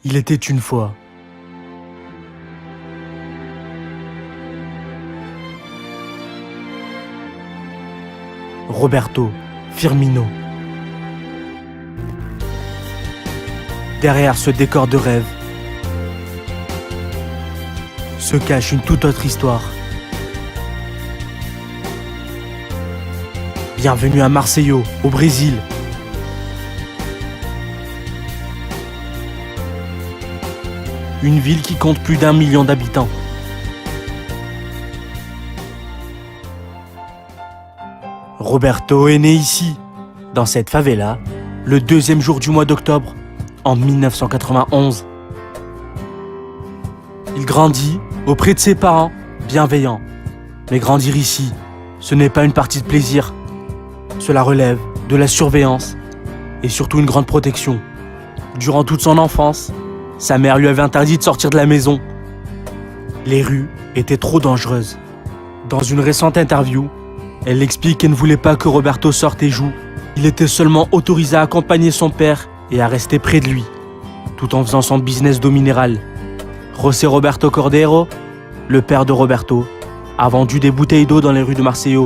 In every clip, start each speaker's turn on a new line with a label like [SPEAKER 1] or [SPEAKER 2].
[SPEAKER 1] Il était une fois. Roberto Firmino. Derrière ce décor de rêve se cache une toute autre histoire. Bienvenue à Marseille, au Brésil. Une ville qui compte plus d'1 million d'habitants. Roberto est né ici, dans cette favela, le 2e jour du mois d'octobre, en 1991. Il grandit auprès de ses parents, bienveillants. Mais grandir ici, ce n'est pas une partie de plaisir. Cela relève de la surveillance et surtout une grande protection. Durant toute son enfance, sa mère lui avait interdit de sortir de la maison. Les rues étaient trop dangereuses. Dans une récente interview, elle explique qu'elle ne voulait pas que Roberto sorte et joue. Il était seulement autorisé à accompagner son père et à rester près de lui, tout en faisant son business d'eau minérale. José Roberto Cordero, le père de Roberto, a vendu des bouteilles d'eau dans les rues de Marseille.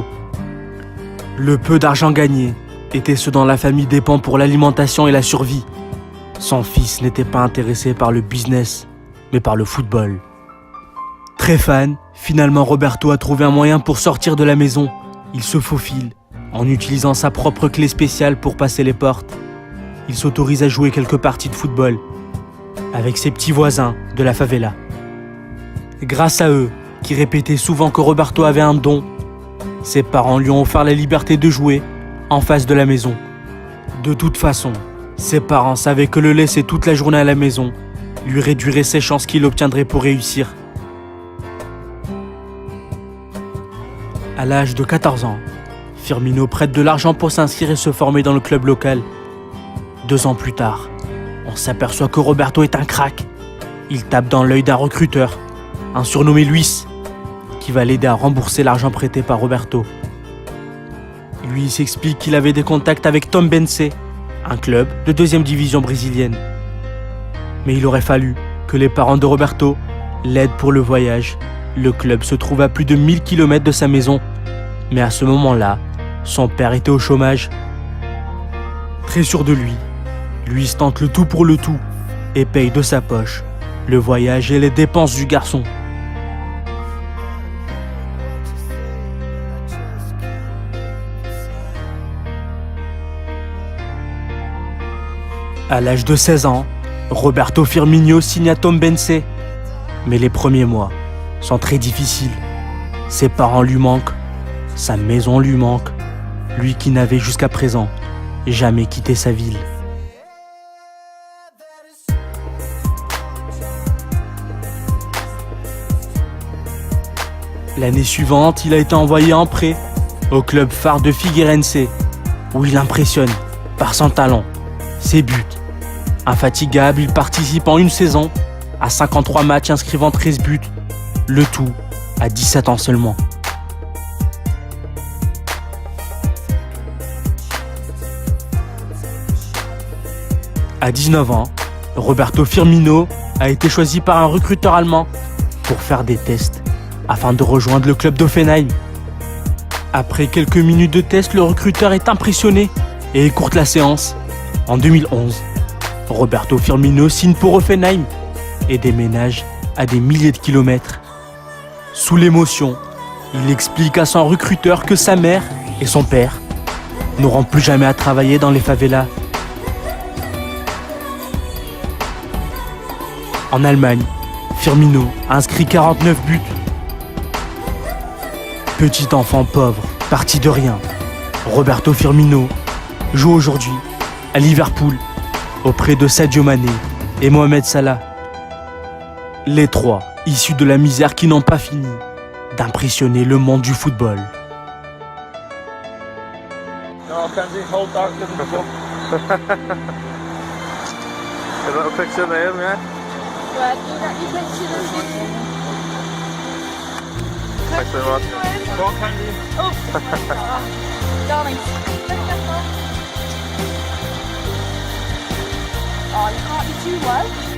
[SPEAKER 1] Le peu d'argent gagné était ce dont la famille dépend pour l'alimentation et la survie. Son fils n'était pas intéressé par le business, mais par le football. Très fan, finalement Roberto a trouvé un moyen pour sortir de la maison. Il se faufile, en utilisant sa propre clé spéciale pour passer les portes. Il s'autorise à jouer quelques parties de football, avec ses petits voisins de la favela. Grâce à eux, qui répétaient souvent que Roberto avait un don, ses parents lui ont offert la liberté de jouer en face de la maison. De toute façon, ses parents savaient que le laisser toute la journée à la maison lui réduirait ses chances qu'il obtiendrait pour réussir. À l'âge de 14 ans, Firmino prête de l'argent pour s'inscrire et se former dans le club local. 2 ans plus tard, on s'aperçoit que Roberto est un crack. Il tape dans l'œil d'un recruteur, un surnommé Luis, qui va l'aider à rembourser l'argent prêté par Roberto. Lui s'explique qu'il avait des contacts avec Tombense, un club de 2e division brésilienne. Mais il aurait fallu que les parents de Roberto l'aident pour le voyage. Le club se trouve à plus de 1000 km de sa maison, mais à ce moment-là, son père était au chômage. Très sûr de lui, Luis tente le tout pour le tout et paye de sa poche le voyage et les dépenses du garçon. À l'âge de 16 ans, Roberto Firmino signe à Tombense. Mais les premiers mois sont très difficiles. Ses parents lui manquent, sa maison lui manque, lui qui n'avait jusqu'à présent jamais quitté sa ville. L'année suivante, il a été envoyé en prêt au club phare de Figueirense, où il impressionne par son talent, ses buts. Infatigable, il participe en une saison à 53 matchs inscrivant 13 buts, le tout à 17 ans seulement. À 19 ans, Roberto Firmino a été choisi par un recruteur allemand pour faire des tests afin de rejoindre le club d'Hoffenheim. Après quelques minutes de test, le recruteur est impressionné et écourte la séance. En 2011, Roberto Firmino signe pour Hoffenheim et déménage à des milliers de kilomètres. Sous l'émotion, il explique à son recruteur que sa mère et son père n'auront plus jamais à travailler dans les favelas. En Allemagne, Firmino a inscrit 49 buts. Petit enfant pauvre, parti de rien, Roberto Firmino joue aujourd'hui à Liverpool auprès de Sadio Mané et Mohamed Salah. Les trois issus de la misère qui n'ont pas fini d'impressionner le monde du football.
[SPEAKER 2] No, Kenzie, hold that to the book.
[SPEAKER 3] Is that a picture there, yeah?
[SPEAKER 4] Right, you got your picture of him.
[SPEAKER 3] Thanks very much.
[SPEAKER 2] Go on, Kenzie.
[SPEAKER 4] Oh, darling. Oh, you can't be too low.